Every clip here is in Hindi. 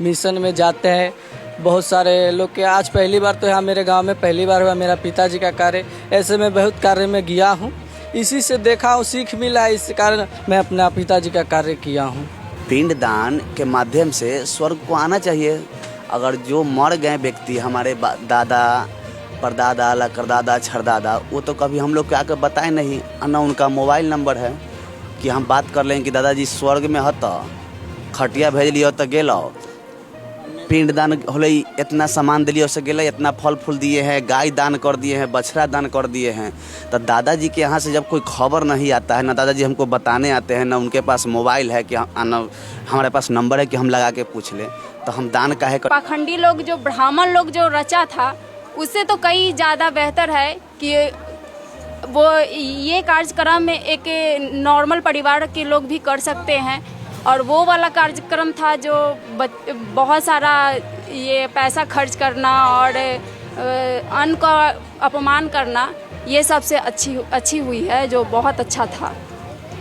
मिशन में जाते हैं। बहुत सारे लोग के आज पहली बार तो यहाँ मेरे गांव में पहली बार हुआ मेरा पिताजी का कार्य। ऐसे में बहुत कार्य में गया हूँ, इसी से देखा हूँ, सीख मिला, इस कारण मैं अपना पिताजी का कार्य किया हूँ। पिंडदान के माध्यम से स्वर्ग को आना चाहिए। अगर जो मर गए व्यक्ति, हमारे दादा, परदादा, लकड़दादा, छरदादा, वो तो कभी हम लोग के आकर बताए नहीं, ना उनका मोबाइल नंबर है कि हम बात कर लें कि दादाजी स्वर्ग में हत, खटिया भेज लियो तो गेलो, पिंडदान होले, इतना सामान दिलियो से गेले, इतना फल फूल दिए हैं, गाय दान कर दिए हैं, बछड़ा दान कर दिए हैं। तो दादाजी के यहाँ से जब कोई खबर नहीं आता है, ना दादाजी हमको बताने आते हैं, ना उनके पास मोबाइल है कि ना हमारे पास नंबर है कि हम लगा के पूछ लें, तो हम दान काहे कर। पाखंडी लोग जो ब्राह्मण लोग जो रचा था उससे तो कई ज़्यादा बेहतर है कि वो ये कार्यक्रम में एक नॉर्मल परिवार के लोग भी कर सकते हैं। और वो वाला कार्यक्रम था जो बहुत सारा ये पैसा खर्च करना और अन्न का अपमान करना, ये सबसे अच्छी हुई है, जो बहुत अच्छा था,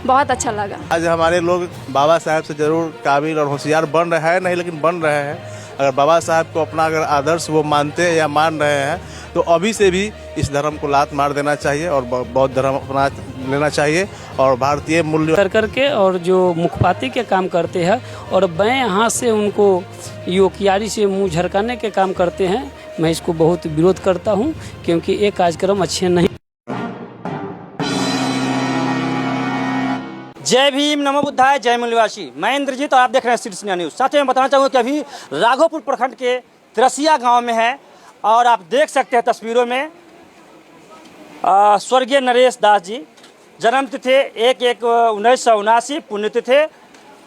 बहुत अच्छा लगा। आज हमारे लोग बाबा साहब से जरूर काबिल और होशियार बन रहे हैं नहीं, लेकिन बन रहे हैं। अगर बाबा साहब को अपना अगर आदर्श वो मानते हैं या मान रहे हैं तो अभी से भी इस धर्म को लात मार देना चाहिए और बौद्ध धर्म अपना लेना चाहिए और भारतीय मूल्य करके और जो मुखपाती के काम करते हैं और बाएं हाथ से उनको योकियारी से मुंह झरकाने के काम करते हैं, मैं इसको बहुत विरोध करता हूं, क्योंकि ये कार्यक्रम अच्छे नहीं। जय भीम, नमो बुद्धाय, जय मूल्यवासी। मैं इंद्रजीत और आप देख रहे हैं सिटी न्यूज़। साथ ही मैं बताना चाहूँगा कि अभी राघोपुर प्रखंड के तिरसिया गांव में है और आप देख सकते हैं तस्वीरों में स्वर्गीय नरेश दास जी, जन्म तिथि 1/1/1979, पुण्यतिथि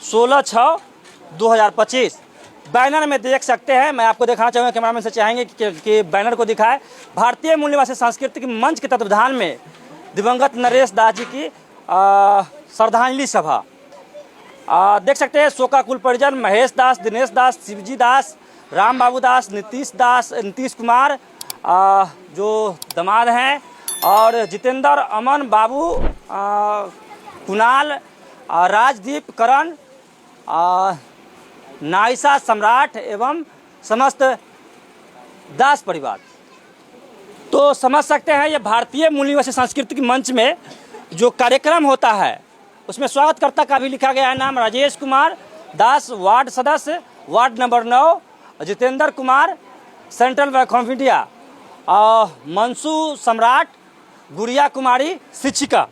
16/6/2025। बैनर में देख सकते हैं, मैं आपको दिखाना चाहूँगा, कैमरामैन से चाहेंगे कि बैनर को दिखाए। भारतीय मूल्यवासी सांस्कृतिक मंच के तत्वाधान में दिवंगत नरेश दास जी की श्रद्धांजलि सभा देख सकते हैं। शोकाकुल परिजन महेश दास, दिनेश दास, शिवजी दास, राम बाबू दास, नीतीश कुमार जो दामाद हैं, और जितेंद्र, अमन, बाबू, कुणाल, राजदीप, करण, नाइसा, सम्राट एवं समस्त दास परिवार। तो समझ सकते हैं ये भारतीय मूल्यवासी सांस्कृतिक मंच में जो कार्यक्रम होता है उसमें स्वागतकर्ता का भी लिखा गया है नाम राजेश कुमार दास, वार्ड सदस्य, ward number 9, Jitendra Kumar, central bank of India, Mansu Samrat, Gudiya कुमारी, शिक्षिका।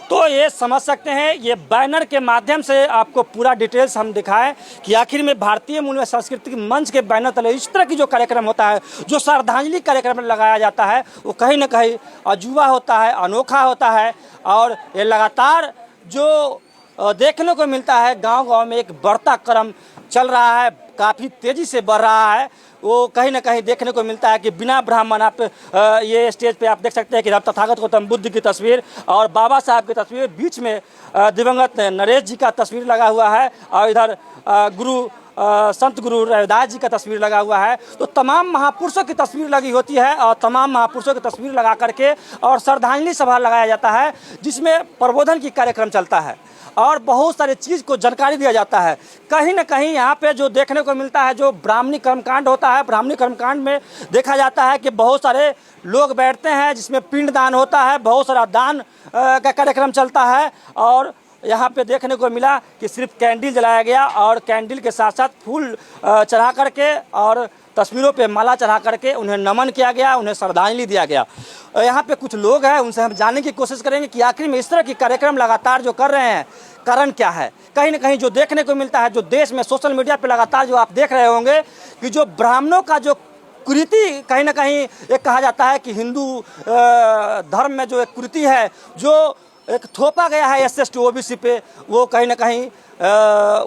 तो ये समझ सकते हैं, ये बैनर के माध्यम से आपको पूरा डिटेल्स हम दिखाएं कि आखिर में भारतीय मूल्य सांस्कृतिक मंच के बैनर तले इस तरह की जो कार्यक्रम होता है, जो श्रद्धांजलि कार्यक्रम लगाया जाता है, वो कहीं ना कहीं अजूबा होता है, अनोखा होता है। और ये लगातार जो देखने को मिलता है, गांव-गांव में एक बढ़ता क्रम चल रहा है, काफ़ी तेज़ी से बढ़ रहा है। वो कहीं ना कहीं देखने को मिलता है कि बिना ब्राह्मण, आप ये स्टेज पे आप देख सकते हैं कि तथागत गौतम बुद्ध की तस्वीर और बाबा साहब की तस्वीर, बीच में दिवंगत नरेश जी का तस्वीर लगा हुआ है और इधर संत गुरु रविदास जी का तस्वीर लगा हुआ है। तो तमाम महापुरुषों की तस्वीर लगी होती है और तमाम महापुरुषों की तस्वीर लगा करके और श्रद्धांजलि सभा लगाया जाता है, जिसमें प्रबोधन की कार्यक्रम चलता है और बहुत सारे चीज़ को जानकारी दिया जाता है। कहीं ना कहीं यहाँ पे जो देखने को मिलता है, जो ब्राह्मणी कर्मकांड होता है, ब्राह्मणी कर्मकांड में देखा जाता है कि बहुत सारे लोग बैठते हैं जिसमें पिंड दान होता है, बहुत सारा दान का कार्यक्रम चलता है। और यहाँ पे देखने को मिला कि सिर्फ कैंडल जलाया गया और कैंडल के साथ साथ फूल चढ़ा करके और तस्वीरों पे माला चढ़ा करके उन्हें नमन किया गया, उन्हें श्रद्धांजलि दिया गया। यहाँ पे कुछ लोग हैं, उनसे हम जानने की कोशिश करेंगे कि आखिर में इस तरह की कार्यक्रम लगातार जो कर रहे हैं, कारण क्या है। कहीं ना कहीं जो देखने को मिलता है, जो देश में सोशल मीडिया पे लगातार जो आप देख रहे होंगे कि जो ब्राह्मणों का जो कुरीति, कहीं ना कहीं एक कहा जाता है कि हिंदू धर्म में जो एक कुरीति है, जो एक थोपा गया है SC/ST OBC पे, वो कहीं ना कहीं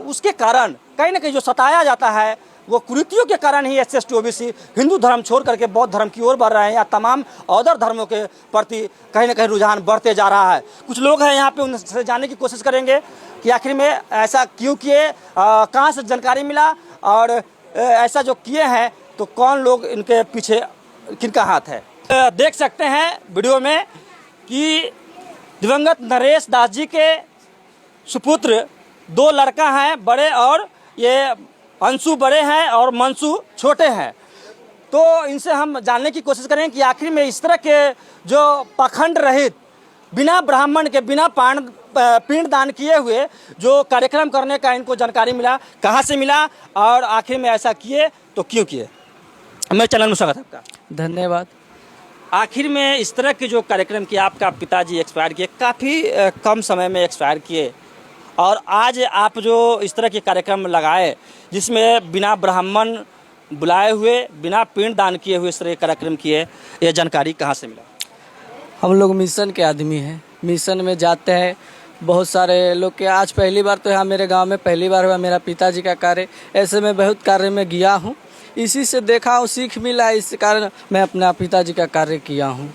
उसके कारण कहीं ना कहीं जो सताया जाता है, वो कुरीतियों के कारण ही SC/ST OBC हिंदू धर्म छोड़ करके बौद्ध धर्म की ओर बढ़ रहे हैं या तमाम अदर धर्मों के प्रति कहीं ना कहीं रुझान बढ़ते जा रहा है। कुछ लोग हैं यहाँ पे, उनसे जानने की कोशिश करेंगे कि आखिर में ऐसा क्यों किए, कहाँ से जानकारी मिला और ऐसा जो किए हैं तो कौन लोग इनके पीछे, किनका हाथ है। देख सकते हैं वीडियो में कि दिवंगत नरेश दास जी के सुपुत्र 2 लड़का हैं बड़े, और ये अंशु बड़े हैं और मनसू छोटे हैं। तो इनसे हम जानने की कोशिश करें कि आखिर में इस तरह के जो पाखंड रहित, बिना ब्राह्मण के, बिना पिंडदान किए हुए जो कार्यक्रम करने का इनको जानकारी मिला, कहाँ से मिला और आखिर में ऐसा किए तो क्यों किए। मेरे चैनल में स्वागत है आपका। धन्यवाद। आखिर में इस तरह के जो कार्यक्रम किए, आपका पिताजी एक्सपायर किए, काफ़ी कम समय में एक्सपायर किए, और आज आप जो इस तरह के कार्यक्रम लगाए जिसमें बिना ब्राह्मण बुलाए हुए, बिना पिंडदान किए हुए इस तरह के कार्यक्रम किए, ये जानकारी कहाँ से मिला। हम लोग मिशन के आदमी हैं, मिशन में जाते हैं। बहुत सारे लोग के आज पहली बार तो यहाँ मेरे गांव में पहली बार हुआ मेरा पिताजी का कार्य। ऐसे में बहुत कार्य में गया हूँ, इसी से देखा हूँ, सीख मिला, इस कारण मैं अपना पिताजी का कार्य किया हूँ।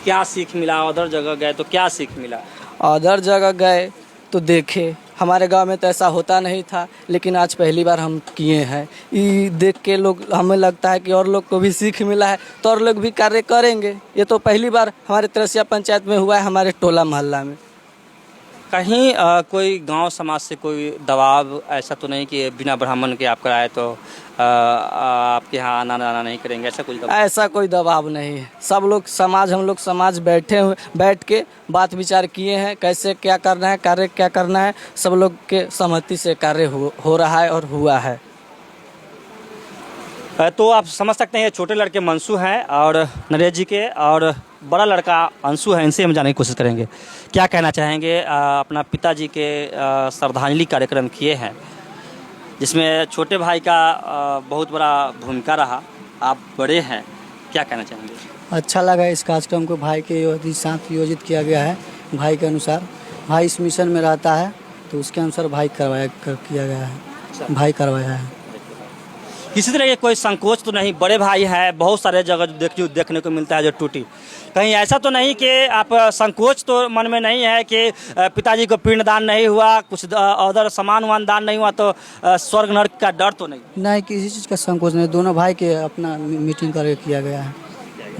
क्या सीख मिला? अदर जगह गए तो क्या सीख मिला? अदर जगह गए तो देखे, हमारे गांव में तो ऐसा होता नहीं था, लेकिन आज पहली बार हम किए हैं। ये देख के लोग, हमें लगता है कि और लोग को भी सीख मिला है तो और लोग भी कार्य करेंगे। ये तो पहली बार हमारे तरसिया पंचायत में हुआ है, हमारे टोला मोहल्ला में। कहीं कोई गांव समाज से कोई दबाव ऐसा तो नहीं कि बिना ब्राह्मण के आप कराए तो आपके यहाँ आना नहीं करेंगे, ऐसा कुछ दबाव? ऐसा कोई दबाव नहीं है। सब लोग समाज, हम लोग समाज बैठ के बात विचार किए हैं, कैसे क्या करना है, कार्य क्या करना है। सब लोग के सहमति से कार्य हो रहा है और हुआ है। तो आप समझ सकते हैं, ये छोटे लड़के मनसू हैं और नरेश जी के, और बड़ा लड़का अंशु है। इनसे हम जानने की कोशिश करेंगे क्या कहना चाहेंगे। अपना पिताजी के श्रद्धांजलि कार्यक्रम किए हैं जिसमें छोटे भाई का बहुत बड़ा भूमिका रहा, आप बड़े हैं, क्या कहना चाहेंगे? अच्छा लगा इस कार्यक्रम को भाई के साथ योजित किया गया है। भाई के अनुसार, भाई इस मिशन में रहता है तो उसके अनुसार भाई किया गया है, भाई करवाया है। किसी तरह के कोई संकोच तो नहीं, बड़े भाई है, बहुत सारे जगह देखने को मिलता है जो टूटी, कहीं ऐसा तो नहीं कि आप संकोच तो मन में नहीं है कि पिताजी को पिंडदान नहीं हुआ, कुछ अदर सामान वान दान नहीं हुआ तो स्वर्ग नरक का डर तो नहीं? नहीं, किसी चीज़ का संकोच नहीं, दोनों भाई के अपना मीटिंग करके किया गया है,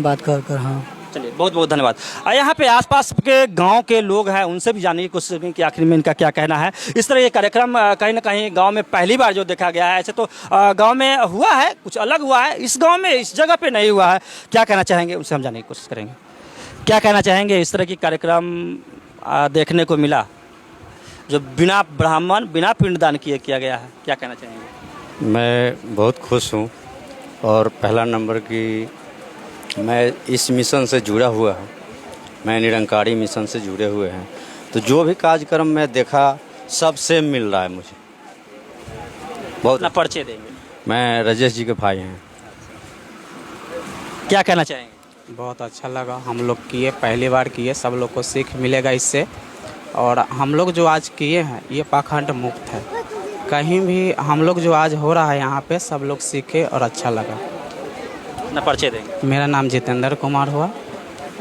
बात कर। हाँ, चलिए, बहुत बहुत धन्यवाद। यहाँ पे आसपास के गांव के लोग हैं, उनसे भी जानने की कोशिश करें कि आखिर में इनका क्या कहना है। इस तरह ये कार्यक्रम कहीं ना कहीं गांव में पहली बार जो देखा गया है। ऐसे तो गांव में हुआ है, कुछ अलग हुआ है, इस गांव में इस जगह पे नहीं हुआ है। क्या कहना चाहेंगे, उनसे हम जानने की कोशिश करेंगे। क्या कहना चाहेंगे, इस तरह की कार्यक्रम देखने को मिला जो बिना ब्राह्मण, बिना पिंडदान किया गया है, क्या कहना चाहेंगे? मैं बहुत खुश हूँ, और पहला नंबर की मैं इस मिशन से जुड़ा हुआ हूँ, मैं निरंकारी मिशन से जुड़े हुए हैं, तो जो भी कार्यक्रम मैं देखा सब सेम मिल रहा है मुझे। बहुत अपना परिचय देंगे। मैं राजेश जी के भाई हैं। क्या कहना चाहेंगे? बहुत अच्छा लगा, हम लोग किए, पहली बार किए, सब लोग को सीख मिलेगा इससे। और हम लोग जो आज किए हैं ये पाखंड मुक्त है, कहीं भी हम लोग जो आज हो रहा है यहाँ पे सब लोग सीखे और अच्छा लगा। अपना परिचय देंगे। मेरा नाम जितेंद्र कुमार हुआ,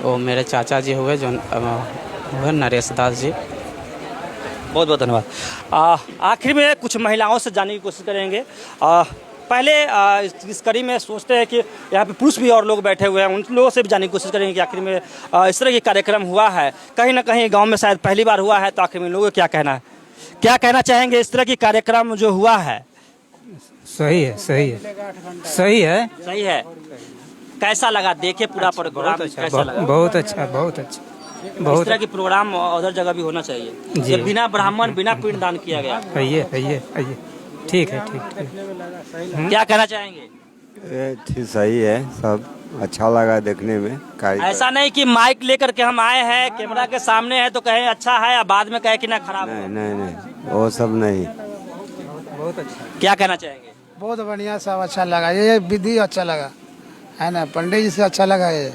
वो मेरे चाचा जी हुए जो हुए नरेश दास जी। बहुत बहुत धन्यवाद। आखिर में कुछ महिलाओं से जानने की कोशिश करेंगे। पहले इस कड़ी में सोचते हैं कि यहाँ पे पुरुष भी और लोग बैठे हुए हैं, उन लोगों से भी जानने की कोशिश करेंगे कि आखिर में इस तरह के कार्यक्रम हुआ है, कहीं ना कहीं गांव में शायद पहली बार हुआ है, तो आखिर में लोगों को क्या कहना है, क्या कहना चाहेंगे इस तरह की कार्यक्रम जो हुआ है? सही है, सही है, सही है, सही है। कैसा लगा देखे पूरा प्रोग्राम? कैसा लगा? बहुत अच्छा, बहुत अच्छा, बहुत। इस तरह की प्रोग्राम अदर जगह भी होना चाहिए, जी। बिना ब्राह्मण, बिना पिंडदान किया गया। आइए, ठीक है, ठीक। क्या कहना चाहेंगे? ठीक, सही है, सब अच्छा लगा देखने में। ऐसा नहीं कि माइक लेकर के हम आए हैं, कैमरा के सामने है तो कहें अच्छा है, या बाद में कहे कि ना खराब है। नहीं, वो सब नहीं। बहुत अच्छा। क्या कहना चाहेंगे? बहुत बढ़िया, सब अच्छा लगा, ये विधि अच्छा लगा है ना, पंडित जी से अच्छा लगा, ये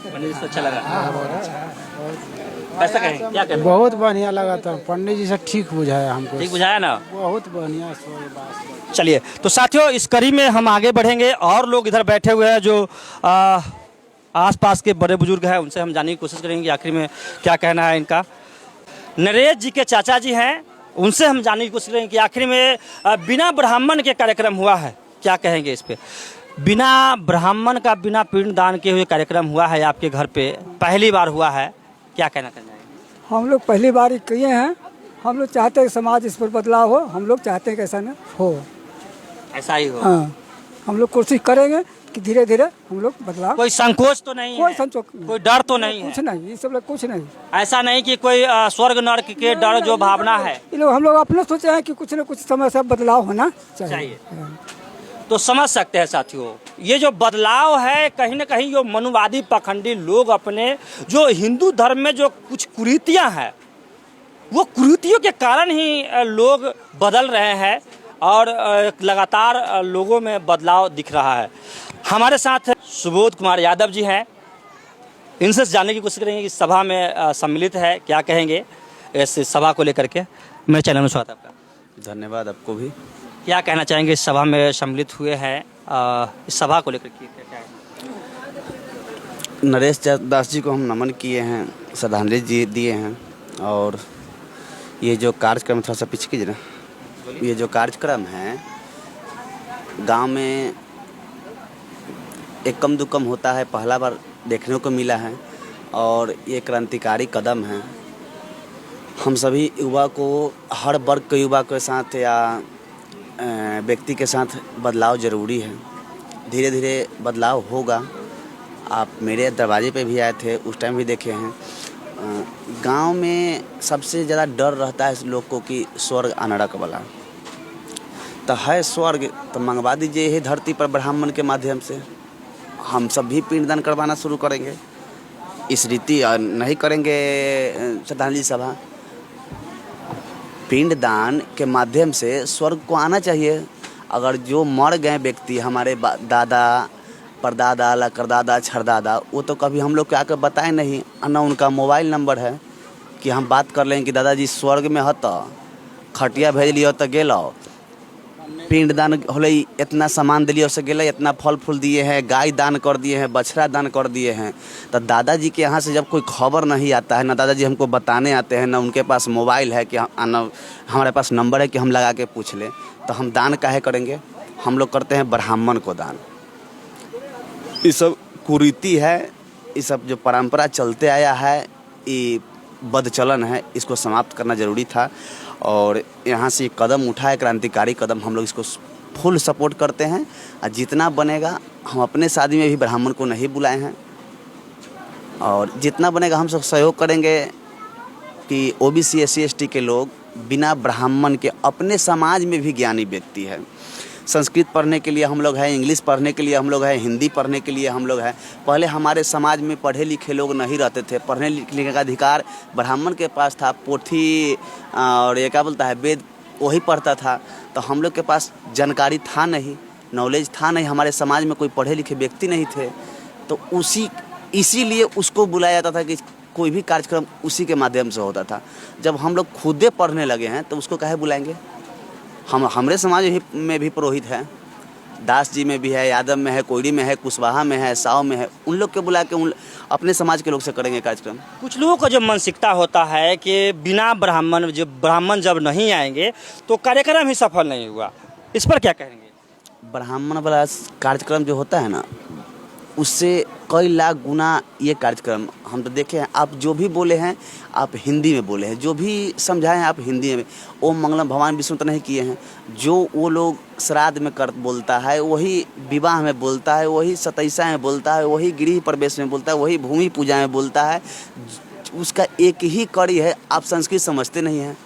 पंडित जी से अच्छा लगा। बहुत अच्छा। ऐसा कहें, क्या कहें? बहुत बढ़िया लगा था, पंडित जी से ठीक बुझाया हमको। ठीक बुझाया ना? बहुत बढ़िया। चलिए, तो साथियों इस कड़ी में हम आगे बढ़ेंगे, और लोग इधर बैठे हुए हैं जो आसपास के बड़े बुजुर्ग हैं, उनसे हम जानने की कोशिश करेंगे आखिर में क्या कहना है इनका। नरेश जी के चाचा जी हैं, उनसे हम जानने की कोशिश करेंगे कि आखिर में बिना ब्राह्मण के कार्यक्रम हुआ है, क्या कहेंगे इस पे। बिना ब्राह्मण का, बिना पिंडदान के हुए कार्यक्रम हुआ है आपके घर पे, पहली बार हुआ है, क्या कहना चाहेंगे? हम लोग पहली बार किए हैं, हम लोग चाहते हैं कि समाज इस पर बदलाव हो, हम लोग चाहते हैं कि ऐसा न हो। ऐसा ही हो। हाँ, हम लोग कोशिश करेंगे कि धीरे धीरे हम लोग बदलाव। कोई संकोच तो नहीं कोई है, संकोच, कोई डर तो नहीं कुछ है, नहीं, ये सब लोग कुछ नहीं। ऐसा नहीं कि कोई स्वर्ग नरक के डर जो भावना है ये लोग हम लोग अपने सोचे हैं कि कुछ न कुछ समय से बदलाव होना चाहिए। तो समझ सकते हैं साथियों, ये जो बदलाव है कहीं ना कहीं जो मनुवादी पाखंडी लोग अपने जो हिंदू धर्म में जो कुछ कुरीतियां हैं वो कुरीतियों के कारण ही लोग बदल रहे हैं और लगातार लोगों में बदलाव दिख रहा है। हमारे साथ सुबोध कुमार यादव जी हैं, इनसे जानने की कोशिश करेंगे कि सभा में सम्मिलित है, क्या कहेंगे इस सभा को लेकर के। मेरे चैनल में स्वागत है आपका। धन्यवाद आपको भी। क्या कहना चाहेंगे, इस सभा में सम्मिलित हुए हैं, इस सभा को लेकर के क्या है? नरेश दास जी को हम नमन किए हैं, श्रद्धांजलि जी दिए हैं। और ये जो कार्यक्रम, थोड़ा सा पीछे कीजिए ना, ये जो कार्यक्रम है गांव में एक कम दुकम होता है, पहला बार देखने को मिला है और ये क्रांतिकारी कदम है। हम सभी युवा को, हर वर्ग के युवा के साथ या व्यक्ति के साथ बदलाव ज़रूरी है। धीरे धीरे बदलाव होगा। आप मेरे दरवाजे पे भी आए थे, उस टाइम भी देखे हैं। गांव में सबसे ज़्यादा डर रहता है लोग को कि स्वर्ग अनरक वाला, तो है स्वर्ग तो मंगवा दीजिए ये धरती पर ब्राह्मण के माध्यम से। हम सब भी पिंडदान करवाना शुरू करेंगे, इस रीति नहीं करेंगे श्रद्धांजलि सभा। पिंडदान के माध्यम से स्वर्ग को आना चाहिए। अगर जो मर गए व्यक्ति, हमारे दादा परदादा लकड़दादा छरदादा, वो तो कभी हम लोग के आकर बताए नहीं, ना उनका मोबाइल नंबर है कि हम बात कर लें कि दादाजी स्वर्ग में हो तो खटिया भेज लियो तो गेलो, पिंडदान होले, इतना सामान दिलियो से गेले, इतना फल फूल दिए हैं, गाय दान कर दिए हैं, बछड़ा दान कर दिए हैं। तो दादाजी के यहाँ से जब कोई खबर नहीं आता है, ना दादाजी हमको बताने आते हैं, ना उनके पास मोबाइल है कि ना हमारे पास नंबर है कि हम लगा के पूछ लें, तो हम दान काहे करेंगे? हम लोग करते हैं ब्राह्मण को दान। ये सब कुरीति है, ये सब जो परंपरा चलते आया है, ये बदचलन है, इसको समाप्त करना ज़रूरी था। और यहाँ से कदम उठा है, क्रांतिकारी कदम, हम लोग इसको फुल सपोर्ट करते हैं। और जितना बनेगा, हम अपने शादी में भी ब्राह्मण को नहीं बुलाए हैं, और जितना बनेगा हम सब सहयोग करेंगे कि ओबीसी SC ST के लोग बिना ब्राह्मण के, अपने समाज में भी ज्ञानी व्यक्ति है। संस्कृत पढ़ने के लिए हम लोग हैं, इंग्लिश पढ़ने के लिए हम लोग हैं, हिंदी पढ़ने के लिए हम लोग हैं। पहले हमारे समाज में पढ़े लिखे लोग नहीं रहते थे, पढ़ने लिखने का अधिकार ब्राह्मण के पास था। पोथी और ये क्या बोलता है, वेद, वही पढ़ता था। तो हम लोग के पास जानकारी था नहीं, नॉलेज था नहीं, हमारे समाज में कोई पढ़े लिखे व्यक्ति नहीं थे। तो इसीलिए उसको बुलाया जाता था कि कोई भी कार्यक्रम उसी के माध्यम से होता था। जब हम लोग खुदे पढ़ने लगे हैं तो उसको काहे बुलाएंगे? हमारे समाज में भी पुरोहित है, दास जी में भी है, यादव में है, कोयरी में है, कुशवाहा में है, साव में है। उन लोग के बुला के अपने समाज के लोग से करेंगे कार्यक्रम। कुछ लोगों का जो मानसिकता होता है कि बिना ब्राह्मण जब नहीं आएंगे तो कार्यक्रम ही सफल नहीं हुआ, इस पर क्या कहेंगे? ब्राह्मण वाला कार्यक्रम जो होता है ना, उससे कई लाख गुना ये कार्यक्रम हम तो देखे हैं। आप जो भी बोले हैं आप हिंदी में बोले हैं, जो भी समझाए हैं आप हिंदी में। ओम मंगलम भगवान विष्णु तो नहीं किए हैं। जो वो लोग श्राद्ध में बोलता है, वही विवाह में बोलता है, वही सतैसा में बोलता है, वही गृह प्रवेश में बोलता है, वही भूमि पूजा में बोलता है। उसका एक ही कड़ी है। आप संस्कृत समझते नहीं हैं,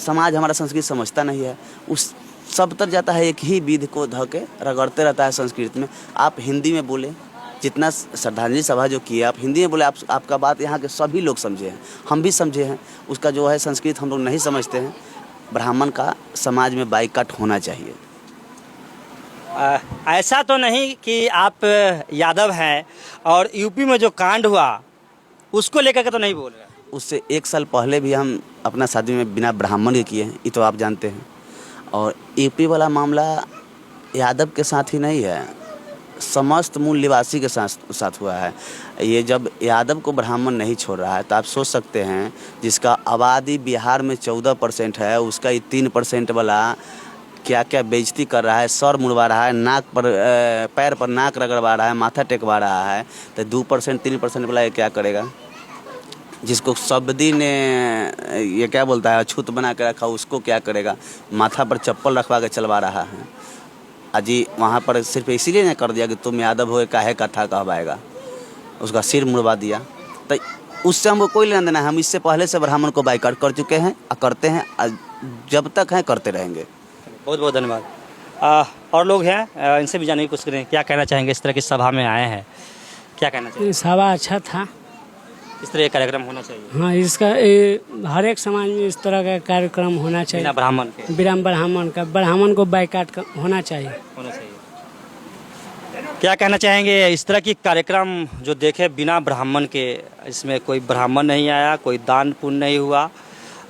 समाज हमारा संस्कृत समझता नहीं है। उस सब तर जाता है, एक ही विधि को धके रगड़ते रहता है संस्कृत में। आप हिंदी में बोले, जितना श्रद्धांजलि सभा जो की है आप हिंदी में बोले, आपका बात यहाँ के सभी लोग समझे हैं, हम भी समझे हैं। उसका जो है संस्कृत हम लोग नहीं समझते हैं। ब्राह्मण का समाज में बाइकाट होना चाहिए। ऐसा तो नहीं कि आप यादव हैं और यूपी में जो कांड हुआ उसको लेकर के तो नहीं बोल रहे? उससे 1 साल पहले भी हम अपना शादी में बिना ब्राह्मण के किए हैं, ये तो आप जानते हैं। और यूपी वाला मामला यादव के साथ ही नहीं है, समस्त मूल निवासी के साथ हुआ है। ये जब यादव को ब्राह्मण नहीं छोड़ रहा है तो आप सोच सकते हैं, जिसका आबादी बिहार में 14% है, उसका ये 3% वाला क्या क्या बेइज्जती कर रहा है, सर मुड़वा रहा है, नाक पर पैर पर नाक रगड़वा रहा है, माथा टेकवा रहा है। तो 2% 3% वाला ये क्या करेगा? जिसको सब्दी ने ये क्या बोलता है अछूत बना के रखा, उसको क्या करेगा। माथा पर चप्पल रखवा के चलवा रहा है। अजी वहाँ पर सिर्फ इसीलिए नहीं कर दिया कि तुम यादव हो काहे कथा कहवाएगा, उसका सिर मुड़वा दिया। तो उससे हमको कोई लेना देना है। हम इससे पहले से ब्राह्मण को बाइकाट कर चुके हैं और करते हैं, जब तक हैं करते रहेंगे। बहुत बहुत धन्यवाद। और लोग हैं, इनसे भी जानने की कोशिश करें, क्या कहना चाहेंगे इस तरह की सभा में आए हैं, क्या कहना चाहिए? सभा अच्छा था, इस तरह का कार्यक्रम होना चाहिए। हाँ, इसका हर एक समाज में इस तरह का कार्यक्रम होना चाहिए। बिना ब्राह्मण के, बिना ब्राह्मण को बाइकाट होना चाहिए। क्या कहना चाहेंगे इस तरह की कार्यक्रम जो देखे बिना ब्राह्मण के, इसमें कोई ब्राह्मण नहीं आया, कोई दान पुण्य नहीं हुआ,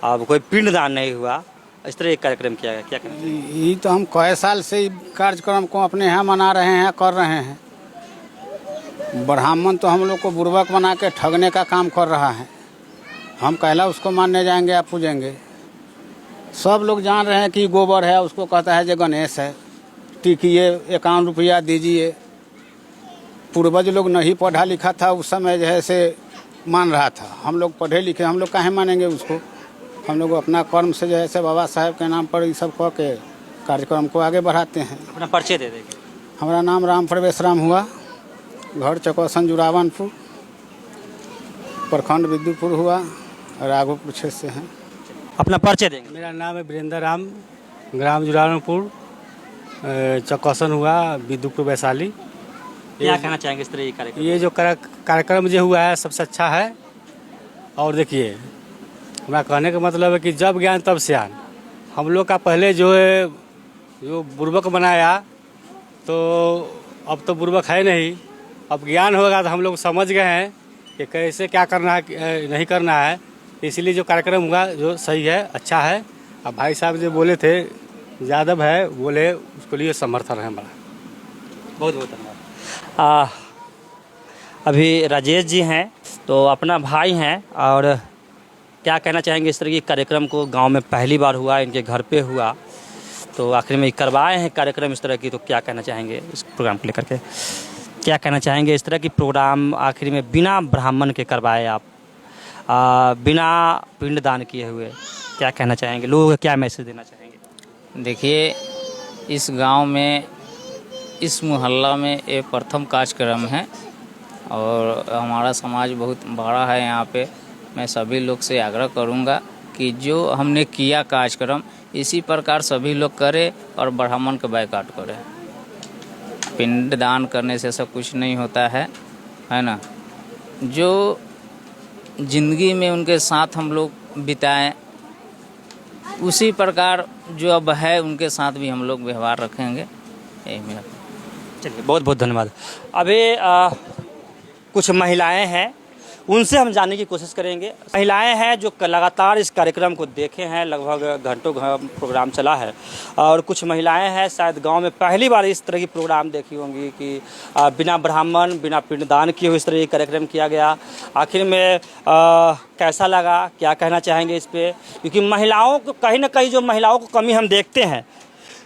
अब कोई पिंड दान नहीं हुआ, इस तरह एक कार्यक्रम किया गया, क्या कहना चाहिए? ये तो हम कई साल से कार्यक्रम को अपने यहाँ मना रहे हैं, कर रहे हैं। ब्राह्मण तो हम लोग को बुर्बक बना के ठगने का काम कर रहा है। हम कहला उसको मानने जाएंगे या पूजेंगे। सब लोग जान रहे हैं कि गोबर है, उसको कहता है जो गणेश है, टिकिए 51 रुपया दीजिए। पूर्वज लोग नहीं पढ़ा लिखा था उस समय, जैसे मान रहा था। हम लोग पढ़े लिखे, हम लोग काहे मानेंगे उसको। हम लोग अपना कर्म से जैसे बाबा साहब के नाम पर ये सब कह के कार्यक्रम को आगे बढ़ाते हैं। अपना परिचय दे देंगे। हमारा नाम राम प्रवेश राम हुआ, घर चकौसन जुरावनपुर, प्रखंड विद्युपुर हुआ, राघोपुर क्षेत्र से हैं। अपना परिचय देंगे। मेरा नाम है वीरेंद्र राम, ग्राम जुरावनपुर, चकौसन हुआ, विद्युपुर वैशाली। क्या कहना चाहेंगे इस तरह ये कार्यक्रम? ये जो कार्यक्रम जो हुआ है सबसे अच्छा है। और देखिए, हमारा कहने का मतलब है कि जब ज्ञान तब सियान। हम लोग का पहले जो है जो बुर्बक बनाया, तो अब तो बुर्बक है नहीं। अब ज्ञान होगा तो हम लोग समझ गए हैं कि कैसे क्या करना है, नहीं करना है। इसलिए जो कार्यक्रम हुआ जो सही है, अच्छा है। अब भाई साहब जो बोले थे, यादव है बोले, उसके लिए समर्थन है हमारा। बहुत बहुत धन्यवाद। अभी राजेश जी हैं, तो अपना भाई हैं, और क्या कहना चाहेंगे इस तरह की कार्यक्रम को गांव में पहली बार हुआ, इनके घर पे हुआ, तो आखिर में करवाए हैं कार्यक्रम इस तरह की, तो क्या कहना चाहेंगे इस प्रोग्राम को लेकर के? क्या कहना चाहेंगे इस तरह की प्रोग्राम आखिर में बिना ब्राह्मण के करवाए आप, बिना पिंड दान किए हुए, क्या कहना चाहेंगे? लोगों को क्या मैसेज देना चाहेंगे? देखिए, इस गांव में, इस मोहल्ला में ये प्रथम कार्यक्रम है और हमारा समाज बहुत बड़ा है यहाँ पे। मैं सभी लोग से आग्रह करूँगा कि जो हमने किया कार्यक्रम, इसी प्रकार सभी लोग करें और ब्राह्मण का बाइकाट करें। पिंड दान करने से सब कुछ नहीं होता है ना। जो जिंदगी में उनके साथ हम लोग बिताएं, उसी प्रकार जो अब है उनके साथ भी हम लोग व्यवहार रखेंगे। यही मेरा। चलिए, बहुत बहुत धन्यवाद। अभी कुछ महिलाएं हैं, उनसे हम जानने की कोशिश करेंगे। महिलाएं हैं जो लगातार इस कार्यक्रम को देखे हैं, लगभग घंटों प्रोग्राम चला है, और कुछ महिलाएं हैं शायद गांव में पहली बार इस तरह की प्रोग्राम देखी होंगी कि बिना ब्राह्मण, बिना पिंडदान किए हुए इस तरह की कार्यक्रम किया गया। आखिर में कैसा लगा, क्या कहना चाहेंगे इस पर? क्योंकि महिलाओं को कहीं ना कहीं जो महिलाओं को कमी हम देखते हैं,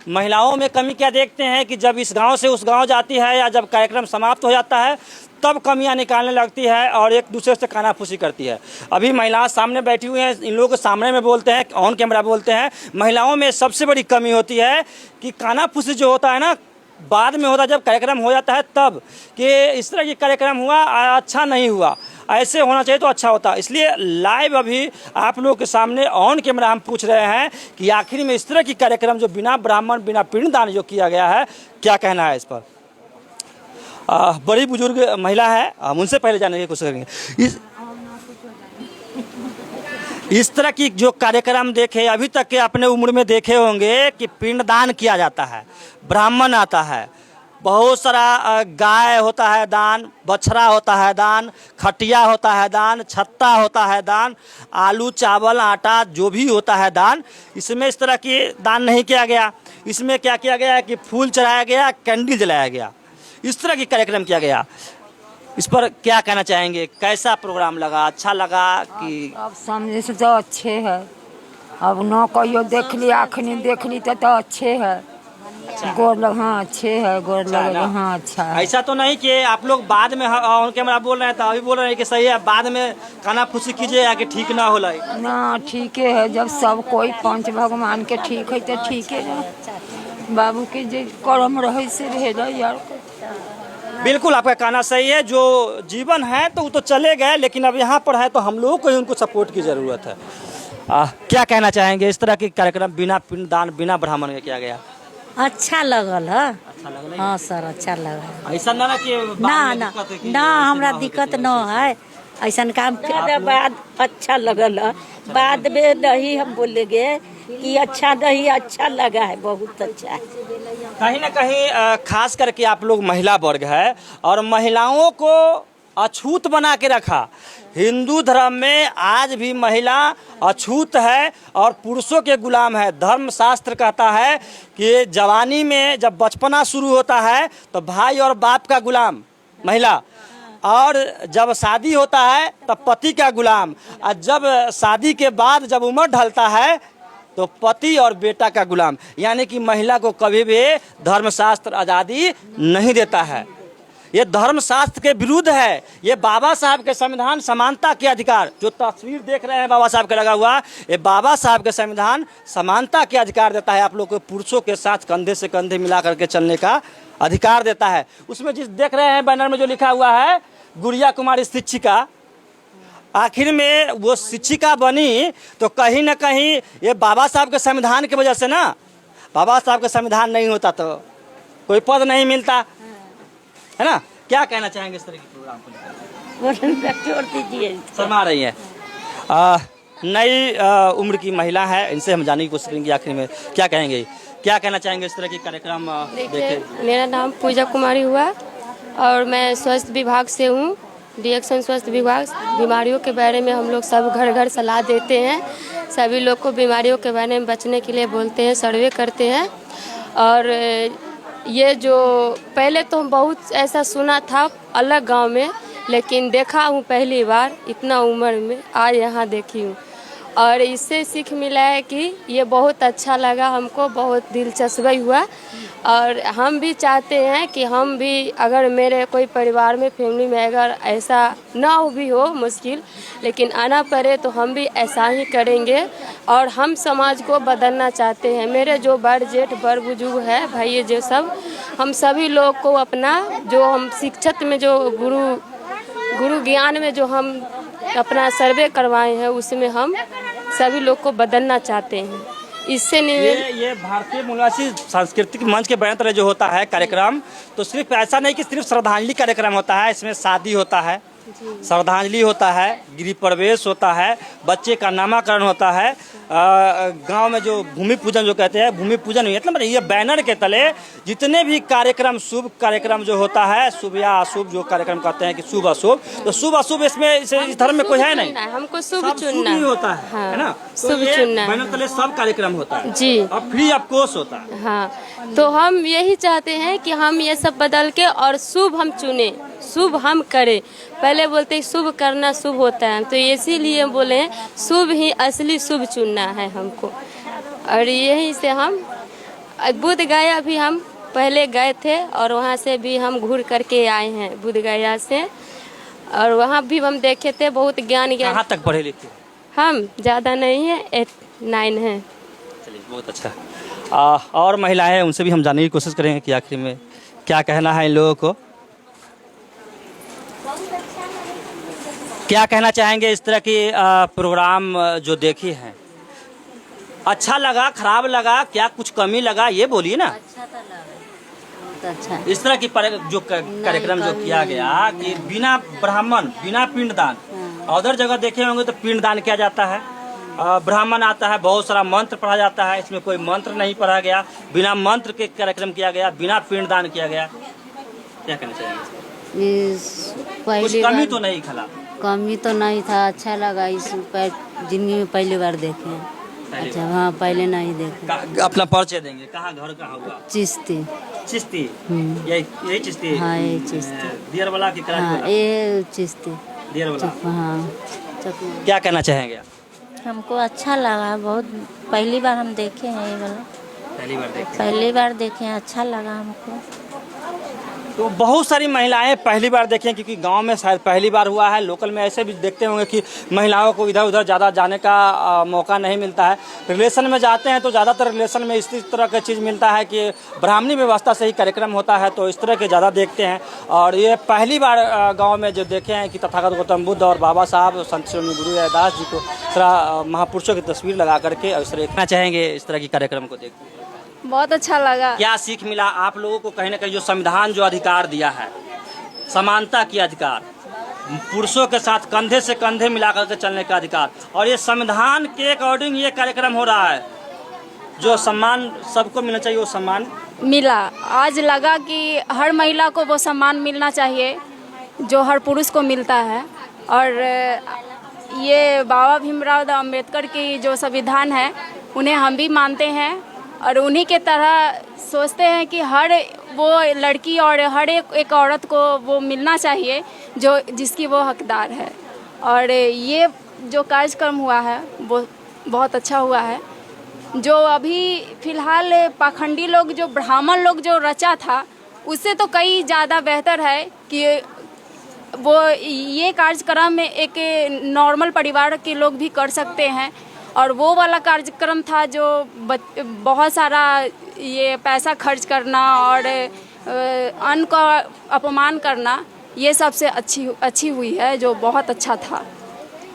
महिलाओं में कमी क्या देखते हैं कि जब इस गांव से उस गांव जाती है या जब कार्यक्रम समाप्त हो जाता है, तब कमियां निकालने लगती है और एक दूसरे से कानाफूसी करती है। अभी महिलाएं सामने बैठी हुई हैं, इन लोगों के सामने में बोलते हैं, ऑन कैमरा बोलते हैं। महिलाओं में सबसे बड़ी कमी होती है कि कानाफूसी जो होता है ना, बाद में होता है जब कार्यक्रम हो जाता है तब, कि इस तरह की कार्यक्रम हुआ, अच्छा नहीं हुआ, ऐसे होना चाहिए तो अच्छा होता। इसलिए लाइव अभी आप लोगों के सामने ऑन कैमरा हम पूछ रहे हैं कि आखिर में इस तरह की कार्यक्रम जो बिना ब्राह्मण, बिना पिंडदान जो किया गया है, क्या कहना है इस पर? बड़ी बुजुर्ग महिला है, हम उनसे पहले जानने की कोशिश करेंगे। इस तरह की जो कार्यक्रम देखे, अभी तक के अपने उम्र में देखे होंगे कि पिंडदान किया जाता है, ब्राह्मण आता है, बहुत सारा गाय होता है दान, बछड़ा होता है दान, खटिया होता है दान, छत्ता होता है दान, आलू चावल आटा जो भी होता है दान। इसमें इस तरह की दान नहीं किया गया। इसमें क्या किया गया कि फूल चढ़ाया गया, कैंडल जलाया गया, इस तरह की कार्यक्रम किया गया। इस पर क्या कहना चाहेंगे? कैसा प्रोग्राम लगा? अच्छा लगा कि? अब समझे से तो अच्छे है। अब न कहियो देख ली, आखनी देख ली तो अच्छे है। अच्छा गोर लग हाँ अच्छे है गोर अच्छा है लग ना? हाँ अच्छा है। ऐसा तो नहीं कि आप लोग बाद में ऑन कैमरा बोल रहे हैं तो अभी बोल रहे हैं कि सही है, बाद में काना फूसी कीजिएगा कि ठीक ना होला। ना ठीक है, जब सब कोई पंच भगवान के ठीक है तो ठीक है, बाबू के जो कर्म रहे से रहे यार। बिल्कुल आपका कहना सही है, जो जीवन है तो वो तो चले गए, लेकिन अब यहाँ पर है तो हम लोगों को ही उनको सपोर्ट की ज़रूरत है। क्या कहना चाहेंगे इस तरह के कार्यक्रम बिना पिंडदान बिना ब्राह्मण के किया गया? अच्छा लगल है। अच्छा लगल है? हाँ सर अच्छा लगल। ऐसा ना कि ना ना ना हमरा दिक्कत न है, ऐसा काम के बाद अच्छा लगल है। बाद में नहीं हम बोलेंगे कि अच्छा नहीं, अच्छा लगा है, बहुत अच्छा है। कहीं ना कहीं खास करके आप लोग महिला वर्ग है और महिलाओं को अछूत बना के रखा। हिंदू धर्म में आज भी महिला अछूत है और पुरुषों के गुलाम है। धर्मशास्त्र कहता है कि जवानी में जब बचपना शुरू होता है तो भाई और बाप का गुलाम महिला, और जब शादी होता है तब पति का गुलाम, और जब शादी के बाद जब उम्र ढलता है तो पति और बेटा का गुलाम। यानी कि महिला को कभी भी धर्मशास्त्र आज़ादी नहीं देता है। ये धर्मशास्त्र के विरुद्ध है। ये बाबा साहब के संविधान समानता के अधिकार, जो तस्वीर देख रहे हैं बाबा साहब का लगा हुआ, ये बाबा साहब के संविधान समानता के अधिकार देता है। आप लोग को पुरुषों के साथ कंधे से कंधे मिला करके चलने का अधिकार देता है। उसमें जिस देख रहे हैं बैनर में जो लिखा हुआ है गुड़िया कुमारी शिक्षिका, आखिर में वो शिक्षिका बनी तो कहीं ना कहीं ये बाबा साहब के संविधान की वजह से ना। बाबा साहब का संविधान नहीं होता तो कोई पद नहीं मिलता, है ना? क्या कहना चाहेंगे इस तरह के प्रोग्राम को? छोड़ दीजिए, शर्मा रही है। नई उम्र की महिला है, इनसे हम जानने की कोशिश करेंगे आखिर में क्या कहेंगे, क्या कहना चाहेंगे इस तरह के कार्यक्रम देखे? मेरा नाम पूजा कुमारी हुआ और मैं स्वास्थ्य विभाग से हूँ, डिएक्शन स्वास्थ्य विभाग। बीमारियों के बारे में हम लोग सब घर घर सलाह देते हैं, सभी लोग को बीमारियों के बारे में बचने के लिए बोलते हैं, सर्वे करते हैं। और ये जो पहले तो बहुत ऐसा सुना था अलग गांव में, लेकिन देखा हूँ पहली बार इतना उम्र में, आज यहाँ देखी हूँ और इससे सीख मिला है कि ये बहुत अच्छा लगा, हमको बहुत दिलचस्प हुआ। और हम भी चाहते हैं कि हम भी अगर मेरे कोई परिवार में फैमिली में अगर ऐसा ना हो भी हो मुश्किल, लेकिन आना पड़े तो हम भी ऐसा ही करेंगे और हम समाज को बदलना चाहते हैं। मेरे जो बड़ जेठ बड़ बुजुर्ग है भाई जो सब, हम सभी लोग को अपना जो हम शिक्षक में जो गुरु ज्ञान में जो हम अपना सर्वे करवाए हैं उसमें हम सभी लोग को बदलना चाहते हैं। इससे ये भारतीय मूलवासी सांस्कृतिक मंच के बैनर तरह जो होता है कार्यक्रम, तो सिर्फ ऐसा नहीं कि सिर्फ श्रद्धांजलि कार्यक्रम होता है, इसमें शादी होता है, श्रद्धांजलि होता है, गृह प्रवेश होता है, बच्चे का नामकरण होता है, गांव में जो भूमि पूजन जो कहते हैं, भूमि पूजन हुई मतलब ये बैनर के तले जितने भी कार्यक्रम शुभ कार्यक्रम जो होता है, शुभ या अशुभ जो कार्यक्रम कहते हैं कि शुभ अशुभ, तो शुभ अशुभ इसमें इस धर्म में कोई है नहीं, हमको शुभ चुनना होता है, हाँ, है ना? शुभ चुनना बैनर तले सब कार्यक्रम होता है जी, और फ्री ऑफ कॉस्ट होता है। हाँ, तो हम यही चाहते हैं कि हम ये सब बदल के और शुभ हम चुने, शुभ हम करें। पहले बोलते शुभ करना शुभ होता है, तो इसीलिए बोले शुभ ही असली शुभ चुनना है हमको। और यही से हम बुध गया भी हम पहले गए थे और वहाँ से भी हम घूर करके आए हैं बुध गया से, और वहाँ भी हम देखे थे बहुत ज्ञान। कहाँ तक पढ़े लिखे? हम ज़्यादा नहीं है, 8-9 है। चलिए बहुत अच्छा। और महिलाएं हैं उनसे भी हम जानने की कोशिश करेंगे कि आखिर में क्या कहना है इन लोगों को, क्या कहना चाहेंगे इस तरह की प्रोग्राम जो देखी हैं। अच्छा लगा, खराब लगा, क्या कुछ कमी लगा, ये बोलिए ना। अच्छा तो लगा, अच्छा। इस तरह की जो कार्यक्रम जो किया गया कि बिना ब्राह्मण बिना पिंडदान, अदर जगह देखे होंगे तो पिंडदान किया जाता है, ब्राह्मण आता है, बहुत सारा मंत्र पढ़ा जाता है, इसमें कोई मंत्र नहीं पढ़ा गया, बिना मंत्र के कार्यक्रम किया गया, बिना पिंडदान किया गया। क्या कहना चाहिए? कुछ कमी तो नहीं खला? कमी तो नहीं था, अच्छा लगा। इस जिंदगी में पहली बार देखे। अच्छा हाँ, पहले नहीं देखे। अपना परिचय देंगे, कहाँ घर कहाँ होगा? चिश्ती। चिश्ती? यही चिश्ती? हाँ यही चिश्ती। दियर वाला की कराची वाला? ये चिश्ती दियर वाला। हाँ। क्या कहना चाहेंगे? हमको अच्छा लगा बहुत, पहली बार हम देखे हैं ये वाला। पहली बार देखे, अच्छा लगा हमको। तो बहुत सारी महिलाएं पहली बार देखें, क्योंकि गांव में शायद पहली बार हुआ है। लोकल में ऐसे भी देखते होंगे कि महिलाओं को इधर उधर ज़्यादा जाने का मौका नहीं मिलता है। रिलेशन में जाते हैं तो ज़्यादातर रिलेशन में इस तरह का चीज़ मिलता है कि ब्राह्मणी व्यवस्था से ही कार्यक्रम होता है, तो इस तरह के ज़्यादा देखते हैं। और ये पहली बार गाँव में जो देखे हैं कि तथागत गौतम बुद्ध और बाबा साहब संत श्री गुरु रविदास जी को इस तरह महापुरुषों की तस्वीर लगा करके और इस तरह देखना चाहेंगे इस तरह की कार्यक्रम को देखते हैं। बहुत अच्छा लगा। क्या सीख मिला आप लोगों को? कहीं ना कहीं जो संविधान जो अधिकार दिया है, समानता की अधिकार, पुरुषों के साथ कंधे से कंधे मिलाकर के चलने का अधिकार, और ये संविधान के अकॉर्डिंग ये कार्यक्रम हो रहा है। जो सम्मान सबको मिलना चाहिए वो सम्मान मिला। आज लगा कि हर महिला को वो सम्मान मिलना चाहिए जो हर पुरुष को मिलता है। और ये बाबा भीमराव अम्बेडकर की जो संविधान है उन्हें हम भी मानते हैं और उन्हीं के तरह सोचते हैं कि हर वो लड़की और हर एक औरत को वो मिलना चाहिए जो जिसकी वो हकदार है। और ये जो कार्यक्रम हुआ है वो बहुत अच्छा हुआ है। जो अभी फ़िलहाल पाखंडी लोग जो ब्राह्मण लोग जो रचा था उससे तो कई ज़्यादा बेहतर है कि वो ये कार्यक्रम में एक नॉर्मल परिवार के लोग भी कर सकते हैं। और वो वाला कार्यक्रम था जो बहुत सारा ये पैसा खर्च करना और अन्न का अपमान करना, ये सबसे अच्छी हुई है, जो बहुत अच्छा था,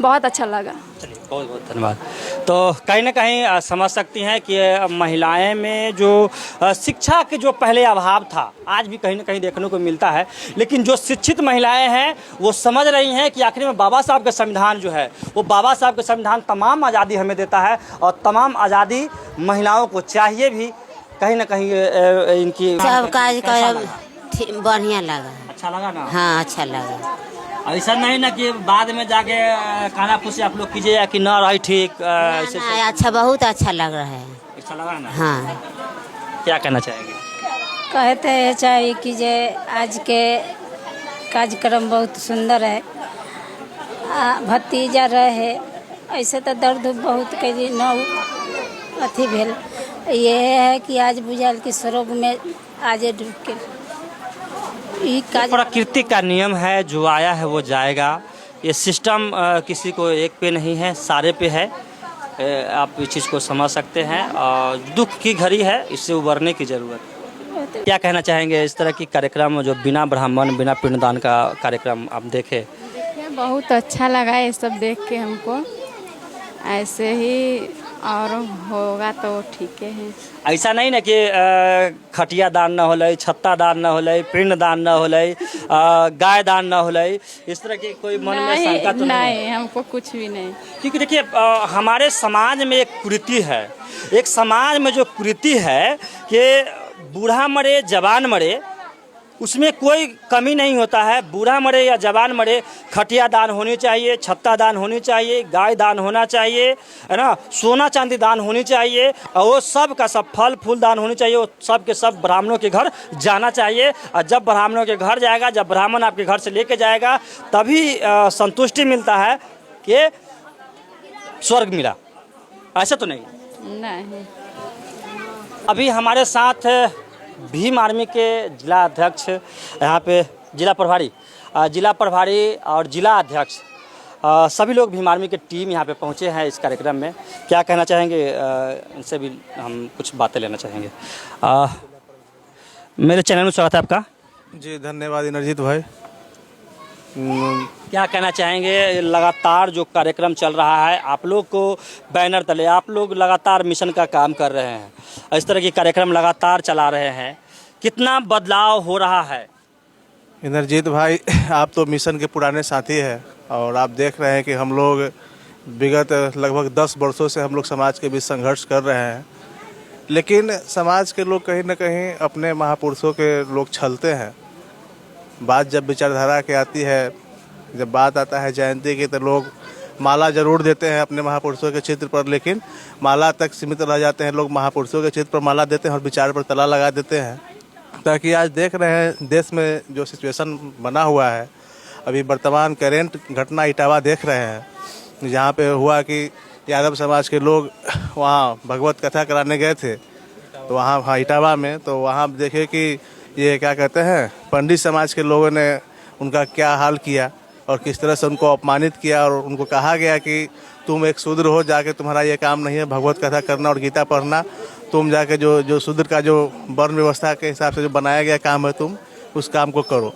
बहुत अच्छा लगा। चलिए बहुत बहुत धन्यवाद। तो कहीं ना कहीं समझ सकती हैं कि महिलाएं में जो शिक्षा के जो पहले अभाव था आज भी कहीं ना कहीं देखने को मिलता है, लेकिन जो शिक्षित महिलाएं हैं वो समझ रही हैं कि आखिर में बाबा साहब का संविधान जो है वो बाबा साहब का संविधान तमाम आज़ादी हमें देता है और तमाम आज़ादी महिलाओं को चाहिए भी। कहीं ना कहीं इनकी सब कार्यक्रम बढ़िया लगा। अच्छा लगा ना? हाँ अच्छा लगा। ऐसा नहीं ना कि बाद में जाके खाना खुशी आप लोग कीजिए कि ना रही ठीक ऐसे? अच्छा, बहुत अच्छा लग रहा है। अच्छा लगा ना? हाँ। क्या कहना चाहेंगे? कहते हैं चाहिए कि जे आज के कार्यक्रम बहुत सुंदर है। भतीजा रहे ऐसे तो दर्द बहुत कहीं न अथी भेल। ये है कि आज बुझाल कि स्वर्ग में आज डूब के प्रकृति का नियम है, जो आया है वो जाएगा। ये सिस्टम किसी को एक पे नहीं है, सारे पे है। आप इस चीज़ को समझ सकते हैं और दुख की घड़ी है, इससे उबरने की ज़रूरत है। क्या कहना चाहेंगे इस तरह की कार्यक्रम जो बिना ब्राह्मण बिना पिंडदान का कार्यक्रम आप देखे? बहुत अच्छा लगा ये सब देख के हमको। ऐसे ही और होगा तो ठीक है। ऐसा नहीं ना कि खटिया दान न होले, छत्ता दान न होले, पिंड दान न होले, गाय दान न होले, इस तरह की कोई मन में शंका तो नहीं? हमको कुछ भी नहीं। क्योंकि देखिए हमारे समाज में एक कुरीति है, एक समाज में जो कुरीति है कि बूढ़ा मरे जवान मरे, उसमें कोई कमी नहीं होता है। बूढ़ा मरे या जवान मरे, खटिया दान होनी चाहिए, छत्ता दान होनी चाहिए, गाय दान होना चाहिए, है ना, सोना चांदी दान होनी चाहिए, और वो सब का सब फल फूल दान होनी चाहिए। वो सब के सब ब्राह्मणों के घर जाना चाहिए। और जब ब्राह्मणों के घर जाएगा, जब ब्राह्मण आपके घर से लेके जाएगा, तभी संतुष्टि मिलता है कि स्वर्ग मिला। ऐसा तो नहीं। अभी हमारे साथ भीम आर्मी के जिला अध्यक्ष, यहाँ पे जिला प्रभारी और जिला अध्यक्ष सभी लोग भीम आर्मी के टीम यहाँ पे पहुँचे हैं इस कार्यक्रम में। क्या कहना चाहेंगे? इनसे भी हम कुछ बातें लेना चाहेंगे। मेरे चैनल में स्वागत है आपका। जी धन्यवाद इंद्रजीत भाई। क्या कहना चाहेंगे? लगातार जो कार्यक्रम चल रहा है, आप लोग को बैनर तले आप लोग लगातार मिशन का काम कर रहे हैं, इस तरह के कार्यक्रम लगातार चला रहे हैं, कितना बदलाव हो रहा है? इंद्रजीत भाई आप तो मिशन के पुराने साथी हैं और आप देख रहे हैं कि हम लोग विगत लगभग 10 वर्षों से हम लोग समाज के बीच संघर्ष कर रहे हैं, लेकिन समाज के लोग कहीं ना कहीं अपने महापुरुषों के लोग छलते हैं। बात जब विचारधारा की आती है, जब बात आता है जयंती की, तो लोग माला जरूर देते हैं अपने महापुरुषों के चित्र पर, लेकिन माला तक सीमित रह जाते हैं। लोग महापुरुषों के चित्र पर माला देते हैं और विचार पर तला लगा देते हैं। ताकि आज देख रहे हैं देश में जो सिचुएशन बना हुआ है, अभी वर्तमान करेंट घटना इटावा देख रहे हैं, जहाँ पे हुआ कि यादव समाज के लोग वहाँ भगवत कथा कराने गए थे तो वहाँ हाँ इटावा में, तो वहाँ देखे कि ये क्या कहते हैं पंडित समाज के लोगों ने उनका क्या हाल किया और किस तरह से उनको अपमानित किया, और उनको कहा गया कि तुम एक शूद्र हो, जाके तुम्हारा ये काम नहीं है भगवत कथा करना और गीता पढ़ना, तुम जाके जो शूद्र का जो वर्ण व्यवस्था के हिसाब से जो बनाया गया काम है तुम उस काम को करो।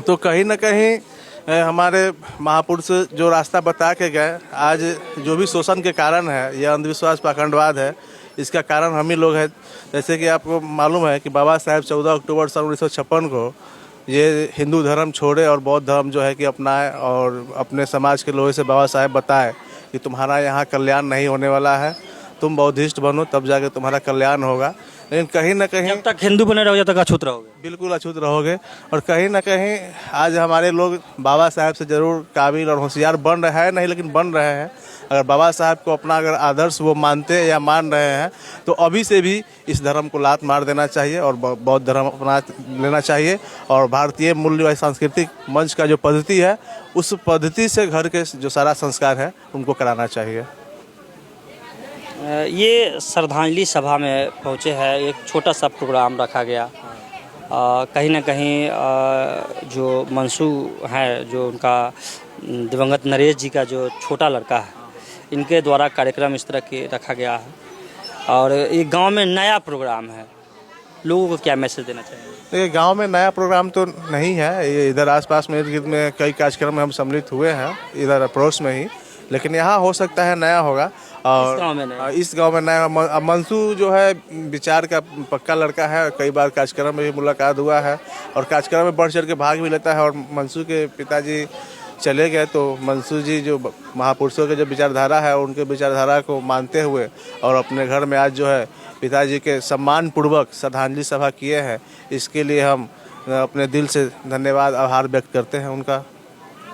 तो कहीं ना कहीं हमारे महापुरुष जो रास्ता बता के गए, आज जो भी शोषण के कारण है, यह अंधविश्वास पाखंडवाद है, इसका कारण हम ही लोग हैं। जैसे कि आपको मालूम है कि बाबा साहेब 14 अक्टूबर सन 1956 को ये हिंदू धर्म छोड़े और बौद्ध धर्म जो है कि अपनाए, और अपने समाज के लोगों से बाबा साहेब बताए कि तुम्हारा यहाँ कल्याण नहीं होने वाला है, तुम बौद्धिस्ट बनो तब जाके तुम्हारा कल्याण होगा। लेकिन कहीं ना कहीं जब तक हिंदू बने रहोगे जब तक अछूत रहोगे। बिल्कुल अछूत रहोगे। और कहीं ना कहीं आज हमारे लोग बाबा साहेब से ज़रूर काबिल और होशियार बन रहे हैं, नहीं लेकिन बन रहे हैं। अगर बाबा साहब को अपना अगर आदर्श वो मानते या मान रहे हैं तो अभी से भी इस धर्म को लात मार देना चाहिए और बौद्ध धर्म अपना लेना चाहिए, और भारतीय मूल्य व सांस्कृतिक मंच का जो पद्धति है उस पद्धति से घर के जो सारा संस्कार है उनको कराना चाहिए। ये श्रद्धांजलि सभा में पहुँचे हैं, एक छोटा सा प्रोग्राम रखा गया। कहीं ना कहीं जो मंसू है, जो उनका दिवंगत नरेश जी का जो छोटा लड़का है, इनके द्वारा कार्यक्रम इस तरह के रखा गया है, और एक गांव में नया प्रोग्राम है। लोगों को क्या मैसेज देना चाहिए? देखिए, गांव में नया प्रोग्राम तो नहीं है, ये इधर आसपास में इर्द गिर्द में कई कार्यक्रम में हम सम्मिलित हुए हैं, इधर पड़ोस में ही, लेकिन यहाँ हो सकता है नया होगा। और इस गांव में नया मंसू जो है विचार का पक्का लड़का है, कई बार कार्यक्रम में भी मुलाकात हुआ है और कार्यक्रम में बढ़ चढ़ के भाग भी लेता है। और मंसू के पिताजी चले गए तो मंसू जी जो महापुरुषों के जो विचारधारा है उनके विचारधारा को मानते हुए और अपने घर में आज जो है पिताजी के सम्मान पूर्वक श्रद्धांजलि सभा किए हैं। इसके लिए हम अपने दिल से धन्यवाद आभार व्यक्त करते हैं उनका,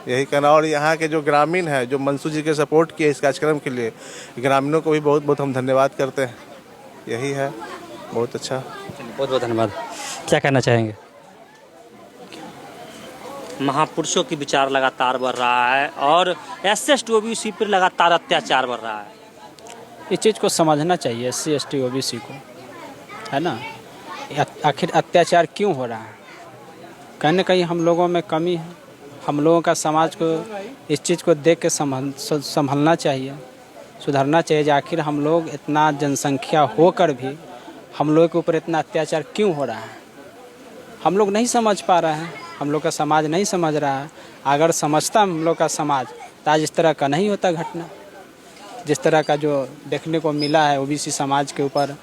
यही कहना। और यहाँ के जो ग्रामीण हैं जो मंसू जी के सपोर्ट किए इस कार्यक्रम के लिए, ग्रामीणों को भी बहुत बहुत हम धन्यवाद करते हैं। यही है, बहुत अच्छा, बहुत बहुत धन्यवाद। क्या कहना चाहेंगे? महापुरुषों की विचार लगातार बढ़ रहा है और SC OBC पर लगातार अत्याचार बढ़ रहा है। इस चीज़ को समझना चाहिए SC ST OBC को, है ना। आखिर अत्याचार क्यों हो रहा है? कहीं ना कहीं हम लोगों में कमी है। हम लोगों का समाज को इस चीज़ को देख के संभलना चाहिए, सुधरना चाहिए। कि आखिर हम लोग इतना जनसंख्या होकर भी हम लोग के ऊपर इतना अत्याचार क्यों हो रहा है? हम लोग नहीं समझ पा रहे हैं, हम लोग का समाज नहीं समझ रहा है। अगर समझता हम लोग का समाज तो आज इस तरह का नहीं होता घटना, जिस तरह का जो देखने को मिला है। OBC समाज के ऊपर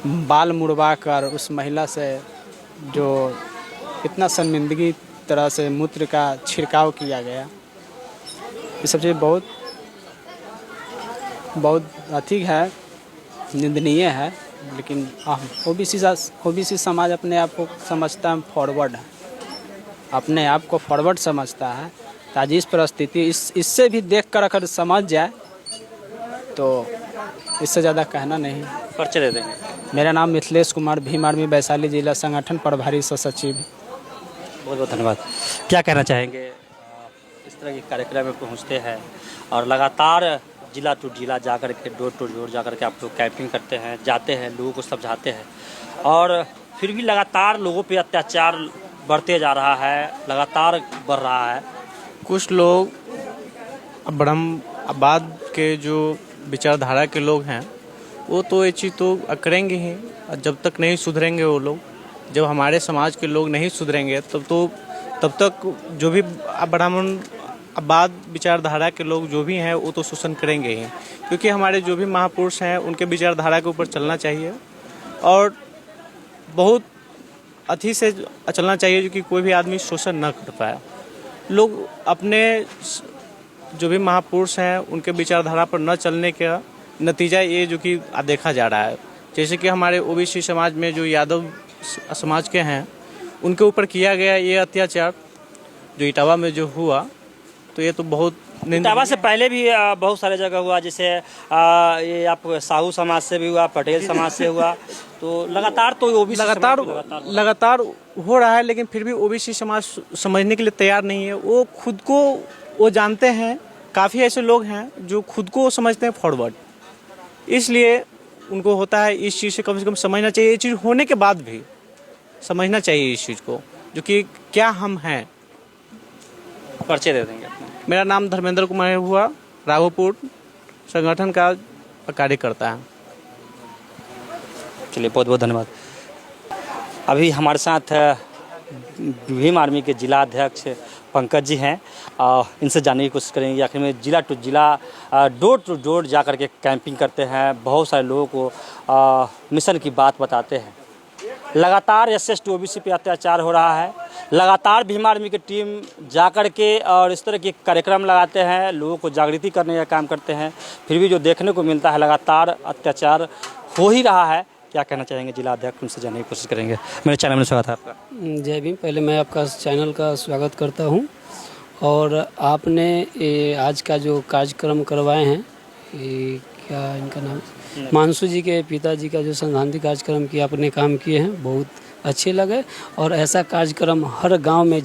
बाल मुड़वा कर उस महिला से जो इतना शर्मिंदगी तरह से मूत्र का छिड़काव किया गया, ये सब चीज़ बहुत अधिक है, निंदनीय है। लेकिन OBC समाज अपने आप को समझता है फॉरवर्ड है, अपने आप को फॉरवर्ड समझता है। तो आज इस परिस्थिति इससे भी देख कर अगर समझ जाए तो इससे ज़्यादा कहना नहीं। परिचय दे देंगे। मेरा नाम मिथिलेश कुमार, भीम आर्मी वैशाली जिला संगठन प्रभारी सचिव। बहुत बहुत धन्यवाद। क्या कहना चाहेंगे? इस तरह के कार्यक्रम में पहुंचते हैं और लगातार जिला टू जिला जाकर के डोर टू डोर जाकर के आप लोग कैंपिंग करते हैं, जाते हैं, लोगों को समझाते हैं, और फिर भी लगातार लोगों पे अत्याचार बढ़ते जा रहा है, लगातार बढ़ रहा है। कुछ लोग ब्रह्मवाद के जो विचारधारा के लोग हैं वो तो ये चीज़ तो करेंगे ही, जब तक नहीं सुधरेंगे वो लोग, जब हमारे समाज के लोग नहीं सुधरेंगे तब तक जो भी ब्रह्मवाद विचारधारा के लोग जो भी हैं वो तो शोषण करेंगे ही। क्योंकि हमारे जो भी महापुरुष हैं उनके विचारधारा के ऊपर चलना चाहिए और बहुत अच्छी से चलना चाहिए, जो कि कोई भी आदमी शोषण न कर पाए। लोग अपने जो भी महापुरुष हैं उनके विचारधारा पर न चलने का नतीजा ये जो कि देखा जा रहा है। जैसे कि हमारे OBC समाज में जो यादव समाज के हैं उनके ऊपर किया गया ये अत्याचार जो इटावा में जो हुआ, तो ये तो बहुत इटावा से पहले भी बहुत सारे जगह हुआ, जैसे ये आप साहू समाज से भी हुआ, पटेल समाज से हुआ, तो लगातार तो OBC लगातार हो रहा है। लेकिन फिर भी OBC समाज समझने के लिए तैयार नहीं है। वो खुद को वो जानते हैं, काफ़ी ऐसे लोग हैं जो खुद को समझते हैं फॉरवर्ड, इसलिए उनको होता है इस चीज़ से कम समझना चाहिए। ये चीज़ होने के बाद भी समझना चाहिए इस चीज़ को, जो कि क्या हम हैं। परिचय दे देंगे। मेरा नाम धर्मेंद्र कुमार हुआ, राघोपुर संगठन का कार्यकर्ता है। चलिए, बहुत बहुत धन्यवाद। अभी हमारे साथ भीम आर्मी के जिला अध्यक्ष पंकज जी हैं। इनसे जानने की कोशिश करेंगे आखिर में जिला टू जिला डोर टू डोर जा कर के कैंपिंग करते हैं, बहुत सारे लोगों को मिशन की बात बताते हैं। लगातार SC/ST OBC पे अत्याचार हो रहा है, लगातार भीम आर्मी की टीम जा कर के और इस तरह के कार्यक्रम लगाते हैं, लोगों को जागृति करने का काम करते हैं, फिर भी जो देखने को मिलता है लगातार अत्याचार हो ही रहा है। क्या कहना चाहेंगे जिला अध्यक्ष, उनसे जानने की कोशिश करेंगे। मेरे चैनल में स्वागत है आपका। जय भीम। पहले मैं आपका चैनल का स्वागत करता हूं, और आपने आज का जो कार्यक्रम करवाए हैं, ये क्या इनका नाम, मानसू जी के पिताजी का जो संधांति कार्यक्रम की आपने काम किए हैं, बहुत अच्छे लगे। और ऐसा कार्यक्रम हर गांव में